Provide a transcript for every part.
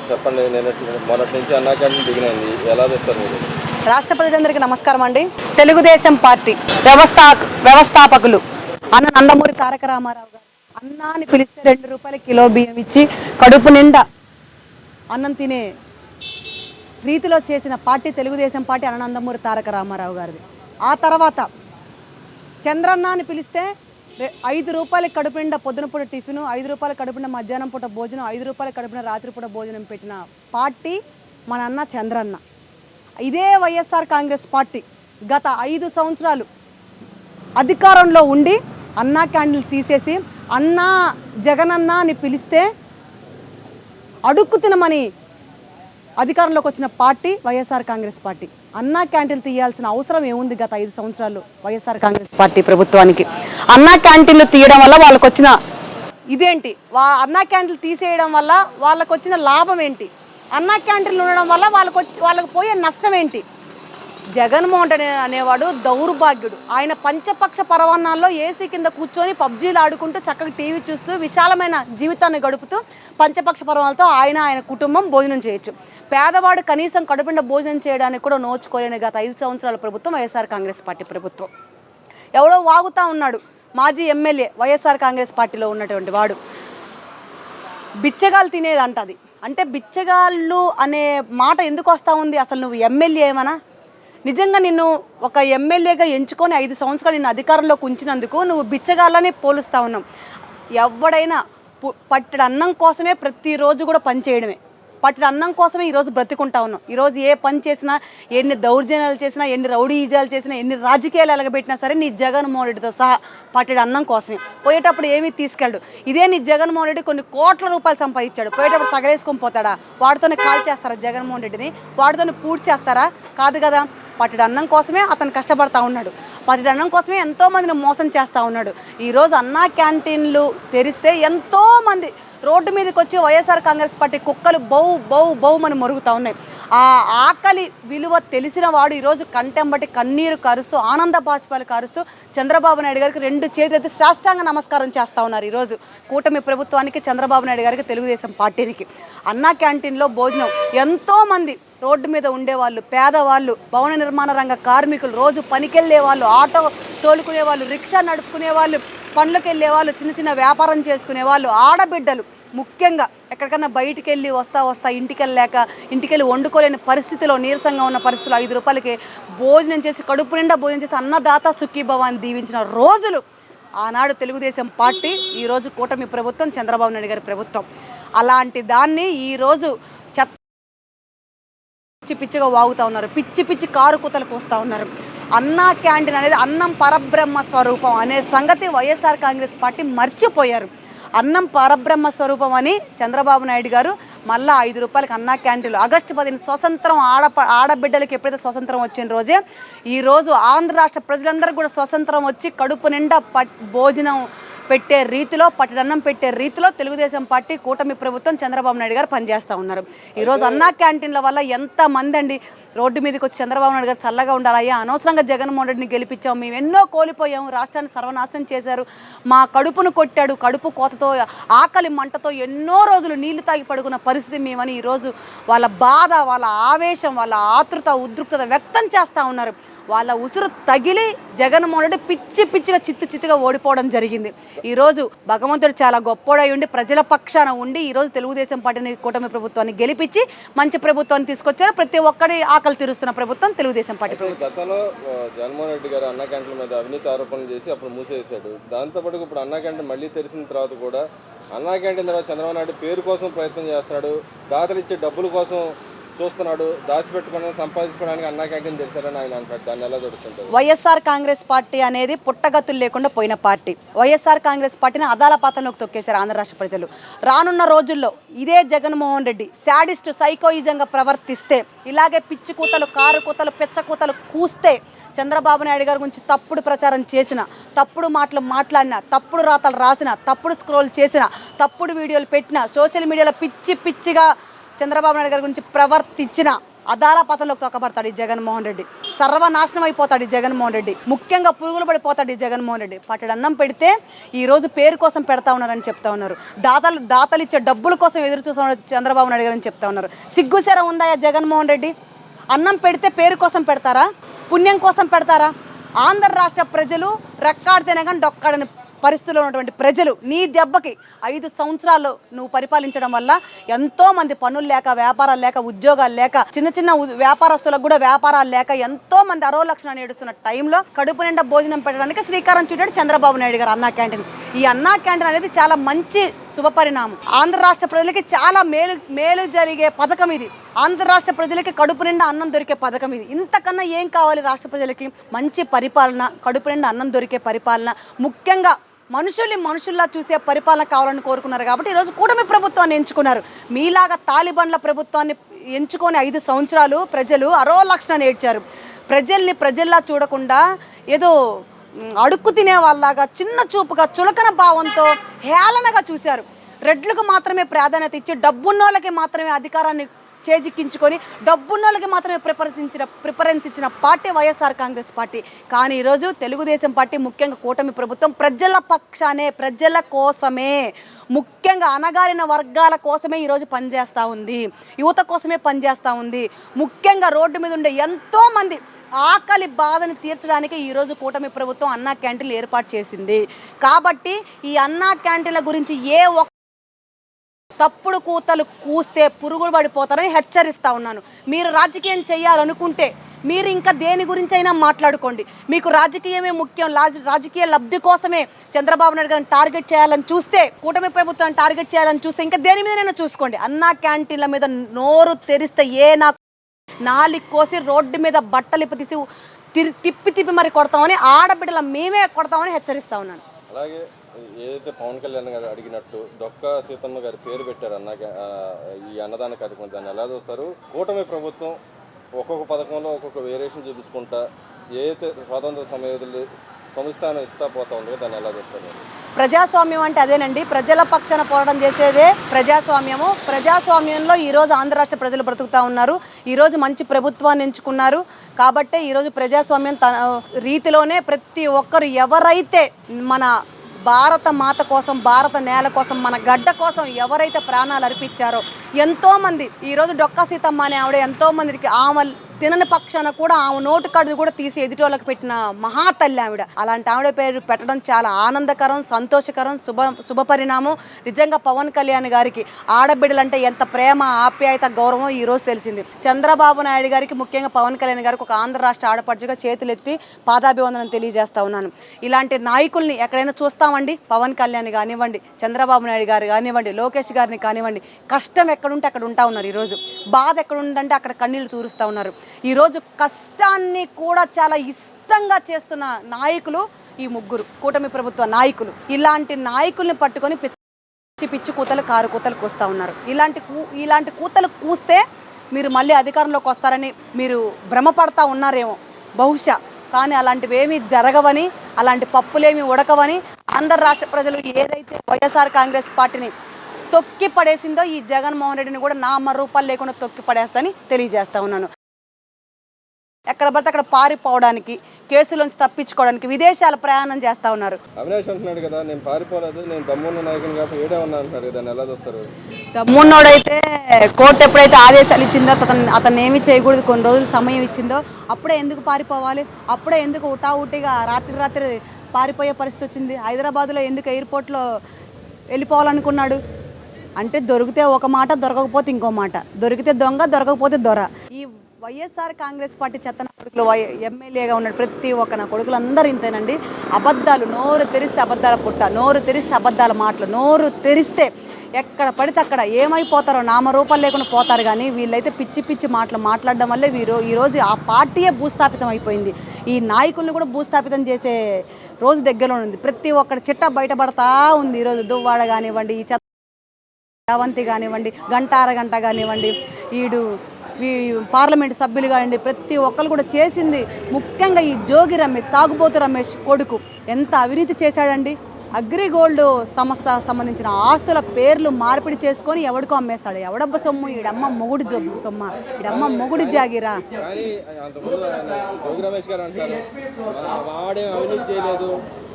చెప్పండి. మొన్నటి నుంచి అన్నా క్యాంటీన్ దిగినాయింది, ఎలా చేస్తారు మీరు? రాష్ట్ర ప్రజలందరికీ నమస్కారం అండి. తెలుగుదేశం పార్టీ వ్యవస్థాపకులు అన్న నందమూరి తారక రామారావు గారు అన్నాన్ని పిలిస్తే 2 రూపాయల కిలో బియ్యం ఇచ్చి కడుపు నిండా అన్నం తినే రీతిలో చేసిన పార్టీ తెలుగుదేశం పార్టీ అన్న నందమూరి తారక రామారావు గారిది. ఆ తర్వాత చంద్రన్నాన్ని పిలిస్తే 5 రూపాయల కడుపు నిండా పొద్దున పూట టిఫిను, 5 రూపాయల కడుపు నిండా మధ్యాహ్నం పూట భోజనం, 5 రూపాయల కడుపు నిండా రాత్రిపూట భోజనం పెట్టిన పార్టీ మన అన్న చంద్రన్న. ఇదే వైఎస్ఆర్ కాంగ్రెస్ పార్టీ గత 5 సంవత్సరాలు అధికారంలో ఉండి అన్నా క్యాండిల్ తీసేసి అన్నా జగనన్న అని పిలిస్తే అడుక్కు తినమని అధికారంలోకి వచ్చిన పార్టీ వైఎస్ఆర్ కాంగ్రెస్ పార్టీ. అన్నా క్యాంటీన్లు తీయాల్సిన అవసరం ఏముంది గత 5 సంవత్సరాలు వైఎస్ఆర్ కాంగ్రెస్ పార్టీ ప్రభుత్వానికి? అన్నా క్యాంటీన్లు తీయడం వల్ల వాళ్ళకు వచ్చిన ఇదేంటి? అన్నా క్యాంటీన్లు తీసేయడం వల్ల వాళ్ళకు వచ్చిన లాభం ఏంటి? అన్నా క్యాంటీన్లు ఉండడం వల్ల వాళ్ళకు పోయే నష్టం ఏంటి? జగన్మోహన్ రెడ్డి అనేవాడు దౌర్భాగ్యుడు. ఆయన పంచపక్ష పరవాన్నాల్లో ఏసీ కింద కూర్చొని పబ్జీలు ఆడుకుంటూ చక్కగా టీవీ చూస్తూ విశాలమైన జీవితాన్ని గడుపుతూ పంచపక్ష పర్వాలతో ఆయన కుటుంబం భోజనం చేయొచ్చు. పేదవాడు కనీసం కడుపుండ భోజనం చేయడానికి కూడా నోచుకోలేని గత 5 సంవత్సరాల ప్రభుత్వం వైఎస్ఆర్ కాంగ్రెస్ పార్టీ ప్రభుత్వం. ఎవడో వాగుతూ ఉన్నాడు, మాజీ ఎమ్మెల్యే వైఎస్ఆర్ కాంగ్రెస్ పార్టీలో ఉన్నటువంటి వాడు, బిచ్చగాళ్ళు తినేది అంటది. అంటే బిచ్చగాళ్ళు అనే మాట ఎందుకు వస్తూ ఉంది? అసలు నువ్వు ఎమ్మెల్యే ఏమన్నా? నిజంగా నిన్ను ఒక ఎమ్మెల్యేగా ఎంచుకొని 5 సంవత్సరాలు నిన్ను అధికారంలోకి ఉంచినందుకు నువ్వు బిచ్చగాళ్ళని పోలుస్తూ ఉన్నావు. ఎవడైనా పట్టెడు అన్నం కోసమే ప్రతిరోజు కూడా పని చేయడమే, పట్టెడు అన్నం కోసమే ఈరోజు బ్రతికుంటా ఉన్నాం. ఈరోజు ఏ పని చేసినా, ఎన్ని దౌర్జన్యాలు చేసినా, ఎన్ని రౌడీజాలు చేసినా, ఎన్ని రాజకీయాలు ఎలగబెట్టినా సరే నీ జగన్మోహన్ రెడ్డితో సహా పట్టెడు అన్నం కోసమే. పోయేటప్పుడు ఏమీ తీసుకెళ్ళడు. ఇదే నీ జగన్మోహన్ రెడ్డి కొన్ని కోట్ల రూపాయలు సంపాదించాడు, పోయేటప్పుడు తగలేసుకొని పోతాడా? వాడితోనే కాల్ చేస్తారా జగన్మోహన్ రెడ్డిని? వాడితోనే పూర్తి చేస్తారా? కాదు కదా. పట్టెడు అన్నం కోసమే అతను కష్టపడతా ఉన్నాడు, పట్టెడు అన్నం కోసమే ఎంతోమందిని మోసం చేస్తూ ఉన్నాడు. ఈరోజు అన్నా క్యాంటీన్లు తెరిస్తే ఎంతోమంది రోడ్డు మీదకి వచ్చి వైఎస్ఆర్ కాంగ్రెస్ పార్టీ కుక్కలు బౌమని మొరుగుతూ ఉన్నాయి. ఆ ఆకలి విలువ తెలిసిన వాడు ఈరోజు కంటెంబటి కన్నీరు కారుస్తూ, ఆనంద బాష్పాలు కారుస్తూ చంద్రబాబు నాయుడు గారికి 2 చేతులెత్తి సాష్టాంగ నమస్కారం చేస్తూ ఉన్నారు. ఈరోజు కూటమి ప్రభుత్వానికి, చంద్రబాబు నాయుడు గారికి, తెలుగుదేశం పార్టీకి. అన్నా క్యాంటీన్లో భోజనం ఎంతోమంది రోడ్డు మీద ఉండేవాళ్ళు, పేదవాళ్ళు, భవన నిర్మాణ రంగ కార్మికులు, రోజు పనికెళ్ళే వాళ్ళు, ఆటో తోలుకునే వాళ్ళు, రిక్షా నడుపుకునే వాళ్ళు, పనులకు వెళ్ళే వాళ్ళు, చిన్న చిన్న వ్యాపారం చేసుకునే వాళ్ళు, ఆడబిడ్డలు ముఖ్యంగా ఎక్కడికన్నా బయటికి వెళ్ళి వస్తా ఇంటికెళ్ళి వండుకోలేని పరిస్థితిలో, నీరసంగా ఉన్న పరిస్థితుల్లో 5 రూపాయలకి భోజనం చేసి కడుపు నిండా భోజనం చేసి అన్నదాత సుఖీభవాన్ని దీవించిన రోజులు ఆనాడు తెలుగుదేశం పార్టీ, ఈరోజు కూటమి ప్రభుత్వం, చంద్రబాబు నాయుడు గారి ప్రభుత్వం. అలాంటి దాన్ని ఈరోజు పిచ్చిగా వాగుతూ ఉన్నారు, పిచ్చి కారు కూతలకు వస్తూ ఉన్నారు. అన్నా క్యాంటీన్ అనేది అన్నం పరబ్రహ్మ స్వరూపం అనే సంగతి వైఎస్ఆర్ కాంగ్రెస్ పార్టీ మర్చిపోయారు. అన్నం పరబ్రహ్మ స్వరూపం అని చంద్రబాబు నాయుడు గారు మళ్ళీ 5 రూపాయలకి అన్నా క్యాంటీన్లు. ఆగస్టు 10 స్వతంత్రం ఆడబిడ్డలకి ఎప్పుడైతే స్వతంత్రం వచ్చిన రోజే ఈరోజు ఆంధ్ర రాష్ట్ర ప్రజలందరూ కూడా స్వతంత్రం వచ్చి కడుపు నిండా భోజనం పెట్టే రీతిలో, పట్టడన్నం పెట్టే రీతిలో తెలుగుదేశం పార్టీ, కూటమి ప్రభుత్వం, చంద్రబాబు నాయుడు గారు పనిచేస్తూ ఉన్నారు. ఈరోజు అన్నా క్యాంటీన్ల వల్ల ఎంతమంది అండి రోడ్డు మీదకి వచ్చి చంద్రబాబు నాయుడు గారు చల్లగా ఉండాలయ్యా, అనవసరంగా జగన్మోహన్ రెడ్డిని గెలిపించాము, మేము ఎన్నో కోల్పోయాము, రాష్ట్రాన్ని సర్వనాశనం చేశారు, మా కడుపును కొట్టాడు, కడుపు కోతతో ఆకలి మంటతో ఎన్నో రోజులు నీళ్లు తాగి పడుకున్న పరిస్థితి మేమని ఈరోజు వాళ్ళ బాధ, వాళ్ళ ఆవేశం, వాళ్ళ ఆతృత, ఉద్రిక్తత వ్యక్తం చేస్తూ ఉన్నారు. వాళ్ళ ఉసురు తగిలి జగన్మోహన్ రెడ్డి పిచ్చిగా చిత్తుగా ఓడిపోవడం జరిగింది. ఈరోజు భగవంతుడు చాలా గొప్పోడై ఉండి ప్రజల పక్షాన ఉండి ఈరోజు తెలుగుదేశం పార్టీని, కూటమి ప్రభుత్వాన్ని గెలిపించి మంచి ప్రభుత్వాన్ని తీసుకొచ్చారు. ప్రతి ఒక్కరి ఆకలి తీరుస్తున్న ప్రభుత్వం తెలుగుదేశం పార్టీ ప్రభుత్వం. గతంలో జగన్మోహన్ రెడ్డి గారు అన్నా క్యాంటీన్ మీద అవినీతి ఆరోపణలు చేసి అప్పుడు మూసేసాడు. దాంతోపాటు ఇప్పుడు అన్నా క్యాంటీన్ మళ్ళీ తెరిచిన తర్వాత కూడా అన్నా క్యాంటీన్ తర్వాత చంద్రబాబు నాయుడు పేరు కోసం ప్రయత్నం చేస్తున్నాడు, దాతలు ఇచ్చే డబ్బుల కోసం చూస్తున్నాడు, దాచిపెట్టుకోవడానికి, సంపాదించుకోవడానికి అన్నా క్యాంటీన్ తెరిచారని ఆయన అంటాడు. దాన్ని ఎలా దొరుకుతుంటారు? వైఎస్ఆర్ కాంగ్రెస్ పార్టీ అనేది పుట్టగతులు లేకుండా పోయిన పార్టీ. వైఎస్ఆర్ కాంగ్రెస్ పార్టీని అదాలపాతంలోకి తొక్కేశారు ఆంధ్ర రాష్ట్ర ప్రజలు. రానున్న రోజుల్లో ఇదే జగన్మోహన్ రెడ్డి శాడిస్ట్ సైకోయిజంగా ప్రవర్తిస్తే, ఇలాగే పిచ్చి కూతలు, కారు కూతలు, పిచ్చ కూతలు కూస్తే, చంద్రబాబు నాయుడు గారి గురించి తప్పుడు ప్రచారం చేసిన, తప్పుడు మాటలు మాట్లాడిన, తప్పుడు రాతలు రాసిన, తప్పుడు స్క్రోల్ చేసిన, తప్పుడు వీడియోలు పెట్టిన, సోషల్ మీడియాలో పిచ్చిగా చంద్రబాబు నాయుడు గారి గురించి ప్రవర్తించిన అదాలపతలోకి తొక్కబడతాడు ఈ జగన్మోహన్ రెడ్డి. సర్వనాశనం అయిపోతాడు ఈ జగన్మోహన్ రెడ్డి. ముఖ్యంగా పురుగులు పడిపోతాడు ఈ జగన్మోహన్ రెడ్డి. పట్టెడు అన్నం పెడితే ఈరోజు పేరు కోసం పెడతా ఉన్నారని చెప్తా ఉన్నారు. దాతలు ఇచ్చే డబ్బుల కోసం ఎదురు చూస్తున్న చంద్రబాబు నాయుడు గారు అని చెప్తా ఉన్నారు. సిగ్గుశరం ఉందా జగన్మోహన్ రెడ్డి? అన్నం పెడితే పేరు కోసం పెడతారా, పుణ్యం కోసం పెడతారా? ఆంధ్ర రాష్ట్ర ప్రజలు రెక్కాడితేనే కానీ డొక్కాడని పరిస్థితిలో ఉన్నటువంటి ప్రజలు నీ దెబ్బకి 5 సంవత్సరాలు నువ్వు పరిపాలించడం వల్ల ఎంతోమంది పనులు లేక, వ్యాపారాలు లేక, ఉద్యోగాలు లేక, చిన్న చిన్న వ్యాపారస్తులకు కూడా వ్యాపారాలు లేక ఎంతోమంది అరో లక్షణాన్ని ఏడుస్తున్న టైంలో కడుపు నిండా భోజనం పెట్టడానికి శ్రీకారం చుట్టాడు చంద్రబాబు నాయుడు గారు అన్నా క్యాంటీన్. ఈ అన్నా క్యాంటీన్ అనేది చాలా మంచి శుభపరిణామం. ఆంధ్ర రాష్ట్ర ప్రజలకి చాలా మేలు జరిగే పథకం ఇది. ఆంధ్ర రాష్ట్ర ప్రజలకి కడుపు నిండా అన్నం దొరికే పథకం ఇది. ఇంతకన్నా ఏం కావాలి రాష్ట్ర ప్రజలకి? మంచి పరిపాలన, కడుపు నిండా అన్నం దొరికే పరిపాలన, ముఖ్యంగా మనుషుల్లా చూసే పరిపాలన కావాలని కోరుకున్నారు. కాబట్టి ఈరోజు కూటమి ప్రభుత్వాన్ని ఎంచుకున్నారు. మీలాగా తాలిబాన్ల ప్రభుత్వాన్ని ఎంచుకొని 5 సంవత్సరాలు ప్రజలు అరో లక్షణాన్ని ఏడ్చారు. ప్రజల్లా చూడకుండా ఏదో అడుక్కు తినే వాళ్ళలాగా చిన్న చూపుగా, చులకన భావంతో హేళనగా చూశారు. రెడ్లకు మాత్రమే ప్రాధాన్యత ఇచ్చి డబ్బున్నోళ్ళకి మాత్రమే అధికారాన్ని చేజిక్కించుకొని డబ్బున్నోళ్ళకి మాత్రమే ప్రిఫరెన్స్ ఇచ్చిన పార్టీ వైఎస్ఆర్ కాంగ్రెస్ పార్టీ. కానీ ఈరోజు తెలుగుదేశం పార్టీ, ముఖ్యంగా కూటమి ప్రభుత్వం ప్రజల పక్షానే, ప్రజల కోసమే, ముఖ్యంగా అణగారిన వర్గాల కోసమే ఈరోజు పనిచేస్తూ ఉంది. యువత కోసమే పనిచేస్తూ ఉంది. ముఖ్యంగా రోడ్డు మీద ఉండే ఎంతోమంది ఆకలి బాధను తీర్చడానికి ఈరోజు కూటమి ప్రభుత్వం అన్నా క్యాంటీన్లు ఏర్పాటు చేసింది. కాబట్టి ఈ అన్నా క్యాంటీన్ల గురించి తప్పుడు కూతలు కూస్తే పురుగులు పడిపోతారని హెచ్చరిస్తూ ఉన్నాను. మీరు రాజకీయం చేయాలనుకుంటే మీరు ఇంకా దేని గురించి అయినా మాట్లాడుకోండి. మీకు రాజకీయమే ముఖ్యం, రాజకీయ లబ్ధి కోసమే చంద్రబాబు నాయుడు గారిని టార్గెట్ చేయాలని చూస్తే, కూటమి ప్రభుత్వాన్ని టార్గెట్ చేయాలని చూస్తే ఇంకా దేని మీదైనా చూసుకోండి. అన్నా క్యాంటీన్ల మీద నోరు తెరిస్తే నాలుగు కోసి రోడ్డు మీద బట్టలు తీసి తిప్పి మరి కొడతామని, ఆడబిడ్డల మేమే కొడతామని హెచ్చరిస్తా ఉన్నాను. అలాగే ఏదైతే పవన్ కళ్యాణ్ గారు అడిగినట్టు డొక్కా సీతమ్మ గారి పేరు పెట్టారు ఈ అన్నదాన కార్యక్రమం, దాన్ని ఎలా చూస్తారు? కూటమి ప్రభుత్వం ఒక్కొక్క పథకంలో ఒక్కొక్క వేరియేషన్ చూపించుకుంటా ఏదైతే స్వాతంత్ర సమయంలో సంస్థానం ఇస్తా పోతా ఉందో దాన్ని ఎలా చూస్తారు? ప్రజాస్వామ్యం అంటే అదేనండి. ప్రజల పక్షాన పోరాటం చేసేదే ప్రజాస్వామ్యము. ప్రజాస్వామ్యంలో ఈరోజు ఆంధ్ర రాష్ట్ర ప్రజలు బ్రతుకుతూ ఉన్నారు. ఈరోజు మంచి ప్రభుత్వాన్ని ఎంచుకున్నారు. కాబట్టి ఈరోజు ప్రజాస్వామ్యం రీతిలోనే ప్రతి ఒక్కరు ఎవరైతే మన భారత మాత కోసం, భారత నేల కోసం, మన గడ్డ కోసం ఎవరైతే ప్రాణాలు అర్పించారో ఎంతోమంది, ఈరోజు డొక్కా సీతమ్మ అనే ఆవిడ ఎంతోమందికి ఆమె తినని పక్షాన కూడా ఆమె నోటు కార్డు కూడా తీసి ఎదుటోళ్ళకి పెట్టిన మహాతల్లి ఆవిడ. అలాంటి ఆవిడ పేరు పెట్టడం చాలా ఆనందకరం, సంతోషకరం, శుభ పరిణామం. నిజంగా పవన్ కళ్యాణ్ గారికి ఆడబిడ్డలంటే ఎంత ప్రేమ, ఆప్యాయత, గౌరవం ఈరోజు తెలిసింది. చంద్రబాబు నాయుడు గారికి, ముఖ్యంగా పవన్ కళ్యాణ్ గారికి ఒక ఆంధ్ర రాష్ట్ర ఆడపడుచుగా చేతులెత్తి పాదాభివందనం తెలియజేస్తా ఉన్నాను. ఇలాంటి నాయకుల్ని ఎక్కడైనా చూస్తామండి. పవన్ కళ్యాణ్ కానివ్వండి, చంద్రబాబు నాయుడు గారు కానివ్వండి, లోకేష్ గారిని కానివ్వండి, కష్టం ఎక్కడుంటే అక్కడ ఉంటా ఉన్నారు. ఈరోజు బాధ ఎక్కడుందంటే అక్కడ కన్నీళ్లు తూరుస్తూ ఉన్నారు. ఈరోజు కష్టాన్ని కూడా చాలా ఇష్టంగా చేస్తున్న నాయకులు ఈ ముగ్గురు కూటమి ప్రభుత్వ నాయకులు. ఇలాంటి నాయకుల్ని పట్టుకొని పిచ్చి కూతలు, కారు కూతలు కూస్తూ ఉన్నారు. ఇలాంటి కూతలు కూస్తే మీరు మళ్ళీ అధికారంలోకి వస్తారని మీరు భ్రమపడతా ఉన్నారేమో బహుశా. కానీ అలాంటివి ఏమీ జరగవని, అలాంటి పప్పులేమి ఉడకవని ఆంధ్ర రాష్ట్ర ప్రజలు ఏదైతే వైఎస్ఆర్ కాంగ్రెస్ పార్టీని తొక్కి పడేసిందో ఈ జగన్మోహన్ రెడ్డిని కూడా నామరూపాలు లేకుండా తొక్కి పడేస్తని తెలియజేస్తా ఉన్నాను. ఎక్కడ పడితే అక్కడ పారిపోవడానికి, కేసులోంచి తప్పించుకోవడానికి విదేశాల ప్రయాణం చేస్తా ఉన్నారు. అవినాష్ అంటున్నాడు కదా, నేను పారిపోలేదు, నేను దమ్మున్న నాయకుని కాబట్టి ఏడే ఉన్నా అంటారు. దాన్ని ఎలా చూస్తారు? దమ్మున్నోడైతే కోర్టు ఎప్పుడైతే ఆదేశాలు ఇచ్చిందో అతను ఏమీ చేయకూడదు, కొన్ని రోజులు సమయం ఇచ్చిందో అప్పుడే ఎందుకు పారిపోవాలి? అప్పుడే ఎందుకు ఉటావుటిగా రాత్రి పారిపోయే పరిస్థితి వచ్చింది? హైదరాబాద్లో ఎందుకు ఎయిర్పోర్ట్లో వెళ్ళిపోవాలనుకున్నాడు? అంటే దొరికితే ఒక మాట, దొరకకపోతే ఇంకో మాట. దొరికితే దొంగ, దొరకకపోతే దొర. ఈ వైఎస్ఆర్ కాంగ్రెస్ పార్టీ చెత్తన కొడుకులు ఎమ్మెల్యేగా ఉన్న ప్రతి ఒక్క నా కొడుకులు అందరూ ఇంతేనండి. అబద్ధాలు, నోరు తెరిస్తే అబద్ధాల పుట్ట, నోరు తెరిస్తే అబద్ధాల మాటలు, నోరు తెరిస్తే ఎక్కడ పడితే అక్కడ ఏమైపోతారో నామరూపాలు లేకుండా పోతారు. కానీ వీళ్ళైతే పిచ్చి మాటలు మాట్లాడడం వల్లే ఈరోజు ఆ పార్టీయే భూస్థాపితం అయిపోయింది. ఈ నాయకుల్ని కూడా భూస్థాపితం చేసే రోజు దగ్గరలో ఉంది. ప్రతి ఒక్కటి చిట్ట బయటపడతా ఉంది. ఈరోజు దువ్వాడ కానివ్వండి, ఈ చావంతి కానివ్వండి, గంట అరగంట కానివ్వండి, పార్లమెంటు సభ్యులు కానివ్వండి, ప్రతి ఒక్కరు కూడా చేసింది. ముఖ్యంగా ఈ జోగి రమేష్, తాగుబోతు రమేష్ కొడుకు ఎంత అవినీతి చేశాడండి. అగ్రిగోల్డ్ సంస్థ సంబంధించిన ఆస్తుల పేర్లు మార్పిడి చేసుకొని ఎవడికో అమ్మేస్తాడు. ఎవడబ్బ సొమ్ము? ఈడమ్మ మొగుడి సొమ్మ, ఈడమ్మ మొగుడి జాగిరా. కానీ అంతకుముందు ఆయన జోగి రమేష్ గారు అంటారు వాడే అవినీతి చేయలేదు,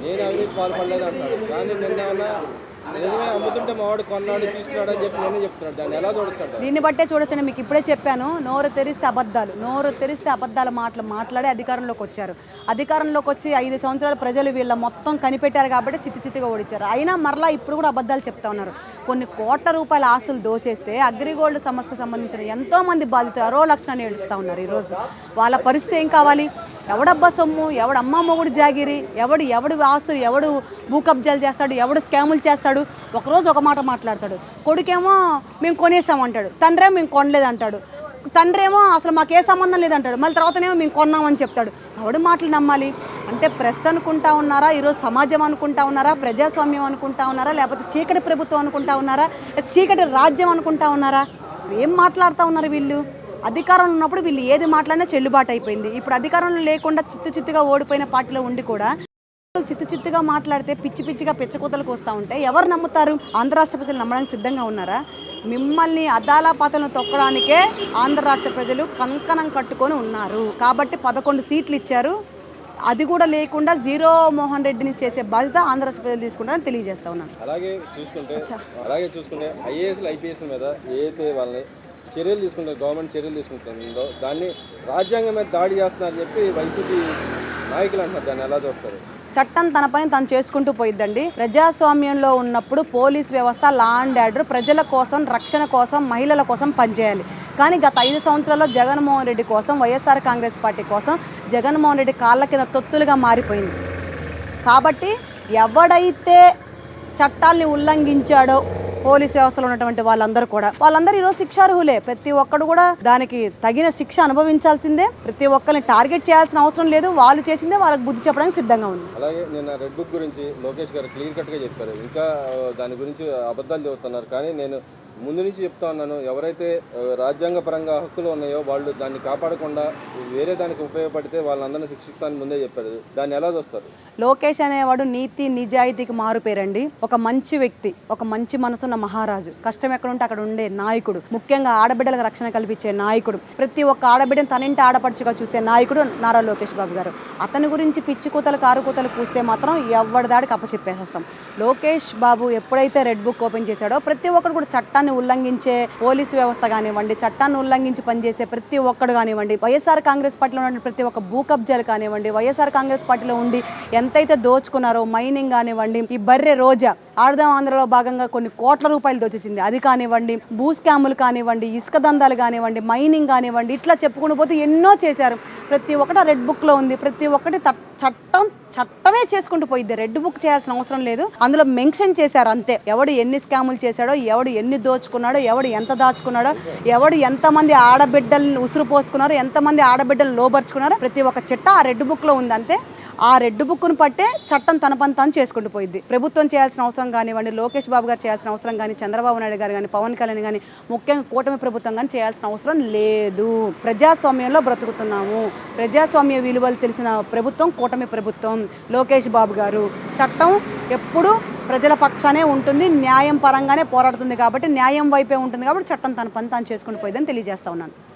నేను అవినీతి పాల్పడలేదు అంటాడు. కానీ నిన్న నిజమే అమ్ముతుంటే మావాడు కొన్నాడు తీసుకున్నాడు అని చెప్పి నేనే చెప్తున్నాడు. దాన్ని ఎలా చూడొచ్చు? దీన్ని బట్టే చూడొచ్చండి. మీకు ఇప్పుడే చెప్పాను, నోరు తెరిస్తే అబద్ధాల మాటలు మాట్లాడి అధికారంలోకి వచ్చారు. అధికారంలోకి వచ్చి 5 సంవత్సరాలు ప్రజలు వీళ్ళ మొత్తం కనిపెట్టారు కాబట్టి చిత్తుగా ఓడించారు. అయినా మరలా ఇప్పుడు కూడా అబద్ధాలు చెప్తా ఉన్నారు. కొన్ని కోట్ల రూపాయల ఆస్తులు దోచేస్తే అగ్రిగోల్డ్ సమస్యకు సంబంధించిన ఎంతో మంది బాధితులు అరో లక్షణాన్ని ఏడుస్తూ ఉన్నారు. ఈరోజు వాళ్ళ పరిస్థితి ఏం కావాలి? ఎవడబ్బా సొమ్ము, ఎవడు అమ్మ మొగుడు జాగిరి, ఎవడు ఆస్తులు, ఎవడు భూ కబ్జాలు చేస్తాడు, ఎవడు స్కాములు చేస్తాడు. ఒకరోజు ఒక మాట మాట్లాడతాడు, కొడుకేమో మేము కొనేసామంటాడు, తండ్రేమో మేము కొనలేదంటాడు, తండ్రేమో అసలు మాకే సంబంధం లేదంటాడు, మళ్ళీ తర్వాతనేమో మేము కొన్నామని చెప్తాడు. ఎవడు మాటలు నమ్మాలి? అంటే ప్రెస్ అనుకుంటా ఉన్నారా, ఈరోజు సమాజం అనుకుంటా ఉన్నారా, ప్రజాస్వామ్యం అనుకుంటా ఉన్నారా, లేకపోతే చీకటి ప్రభుత్వం అనుకుంటా ఉన్నారా, చీకటి రాజ్యం అనుకుంటా ఉన్నారా? ఏం మాట్లాడుతూ ఉన్నారు వీళ్ళు? అధికారంలో ఉన్నప్పుడు వీళ్ళు ఏది మాట్లాడినా చెల్లుబాటు అయిపోయింది. ఇప్పుడు అధికారంలో లేకుండా చిత్తుగా ఓడిపోయిన పార్టీలో ఉండి కూడా చిత్తుగా మాట్లాడితే పిచ్చిగా పిచ్చకూతలకు వస్తూ ఉంటే ఎవరు నమ్ముతారు? ఆంధ్ర రాష్ట్ర ప్రజలు నమ్మడానికి సిద్ధంగా ఉన్నారా? మిమ్మల్ని అదాలాపాతలను తొక్కడానికే ఆంధ్ర రాష్ట్ర ప్రజలు కంకణం కట్టుకొని ఉన్నారు. కాబట్టి 11 సీట్లు ఇచ్చారు. అది కూడా లేకుండా జీరో మోహన్ రెడ్డిని చేసే బాధ్యత ఆంధ్ర రాష్ట్ర ప్రజలు తీసుకుంటారని తెలియజేస్తా ఉన్నాను. అలాగే చూసుకుంటే ఐఏఎస్లు ఐపీఎస్ మీద ఏదైతే వాళ్ళని చర్యలు తీసుకుంటే గవర్నమెంట్ చర్యలు తీసుకుంటుందో దాన్ని రాజ్యాంగం మీద దాడి చేస్తున్నారని చెప్పి వైసీపీ నాయకులు అంటారు. దాన్ని ఎలా చూస్తారు? చట్టం తన పని తను చేసుకుంటూ పోయిద్దండి. ప్రజాస్వామ్యంలో ఉన్నప్పుడు పోలీస్ వ్యవస్థ, లా అండ్ ఆర్డర్ ప్రజల కోసం, రక్షణ కోసం, మహిళల కోసం పనిచేయాలి. కానీ గత 5 సంవత్సరాల్లో జగన్మోహన్ రెడ్డి కోసం, వైఎస్ఆర్ కాంగ్రెస్ పార్టీ కోసం జగన్మోహన్ రెడ్డి కాళ్ళ కింద తొత్తులుగా మారిపోయింది. కాబట్టి ఎవడైతే చట్టాల్ని ఉల్లంఘించాడో పోలీస్ వ్యవస్థలో ఉన్నటువంటి వాళ్ళందరూ ఈరోజు శిక్షార్హులే. ప్రతి ఒక్కడు కూడా దానికి తగిన శిక్ష అనుభవించాల్సిందే. ప్రతి ఒక్కరిని టార్గెట్ చేయాల్సిన అవసరం లేదు. వాళ్ళు చేసిందే వాళ్ళకి బుద్ధి చెప్పడానికి సిద్ధంగా ఉంది. అలాగే నిన్న రెడ్ బుక్ గురించి లోకేష్ గారు క్లియర్ కట్గా చెప్పారు. ఇంకా దాని గురించి అబద్ధాలు చెబుతున్నారు. కానీ నేను ముందు నుంచి చెప్తా ఉన్నాను, ఎవరైతే రాజ్యాంగ పరంగా హక్కులు ఉన్నాయో వాళ్ళు దాన్ని కాపాడకుండా వేరే దానికి ఉపయోగపడితే వాళ్ళందరినీ శిక్షిస్తానని ముందే చెప్పారు. దాన్ని ఎలా చూస్తారు? లోకేష్ అనేవాడు నీతి నిజాయితీకి మారుపేరండి. ఒక మంచి వ్యక్తి, ఒక మంచి మనసున్న మహారాజు, కష్టం ఎక్కడ ఉంటే అక్కడ ఉండే నాయకుడు, ముఖ్యంగా ఆడబిడ్డలకు రక్షణ కల్పించే నాయకుడు, ప్రతి ఒక్క ఆడబిడ్డను తనింటి ఆడపడుచుగా చూసే నాయకుడు నారా లోకేష్ బాబు గారు. అతని గురించి పిచ్చి కూతలు కారు కూతలు పూస్తే మాత్రం ఎవరి దాడికి అప్పచెప్పేసేస్తాం. లోకేష్ బాబు ఎప్పుడైతే రెడ్ బుక్ ఓపెన్ చేశాడో ప్రతి ఒక్కరు కూడా చట్టాన్ని ఉల్లంఘించే పోలీసు వ్యవస్థ కానివ్వండి, చట్టాన్ని ఉల్లంఘించి పనిచేసే ప్రతి ఒక్కడు కానివ్వండి, వైఎస్ఆర్ కాంగ్రెస్ పార్టీలో ఉన్న ప్రతి ఒక్క భూ కబ్జాలు కానివ్వండి, వైఎస్ఆర్ కాంగ్రెస్ పార్టీలో ఉండి ఎంతైతే దోచుకున్నారో మైనింగ్ కానివ్వండి, ఈ బర్రె రోజా ఆడదాం ఆంధ్రలో భాగంగా కొన్ని కోట్ల రూపాయలు దోచేసింది, అది కానివ్వండి, భూ స్కాములు కానివ్వండి, ఇసుక దందాలు కానివ్వండి, మైనింగ్ కానివ్వండి, ఇట్లా చెప్పుకుంటూ పోతే ఎన్నో చేశారు. ప్రతి ఒక్కటి రెడ్ బుక్లో ఉంది. ప్రతి ఒక్కటి చట్టమే చేసుకుంటూ పోయిద్ది. రెడ్ బుక్ చేయాల్సిన అవసరం లేదు. అందులో మెన్షన్ చేశారు అంతే. ఎవడు ఎన్ని స్కాములు చేశాడో, ఎవడు ఎన్ని దోచుకున్నాడో, ఎవడు ఎంత దాచుకున్నాడో, ఎవడు ఎంతమంది ఆడబిడ్డలను ఉసురు పోసుకున్నారో, ఎంతమంది ఆడబిడ్డలు లోబర్చుకున్నారో ప్రతి ఒక్క చిట్ట ఆ రెడ్ బుక్లో ఉంది అంతే. ఆ రెడ్ బుక్ను పట్టే చట్టం తన పని తాను చేసుకుంటూ పోయిద్ది. ప్రభుత్వం చేయాల్సిన అవసరం కానివ్వండి, లోకేష్ బాబు గారు చేయాల్సిన అవసరం కానీ, చంద్రబాబు నాయుడు గారు కానీ, పవన్ కళ్యాణ్ కానీ, ముఖ్యంగా కూటమి ప్రభుత్వం కానీ చేయాల్సిన అవసరం లేదు. ప్రజాస్వామ్యంలో బ్రతుకుతున్నాము. ప్రజాస్వామ్య విలువలు తెలిసిన ప్రభుత్వం కూటమి ప్రభుత్వం. లోకేష్ బాబు గారు చట్టం ఎప్పుడు ప్రజల పక్షానే ఉంటుంది, న్యాయం పరంగానే పోరాడుతుంది. కాబట్టి న్యాయం వైపే ఉంటుంది. కాబట్టి చట్టం తన పని తాను చేసుకుంటూ పోయిద్దని తెలియజేస్తా ఉన్నాను.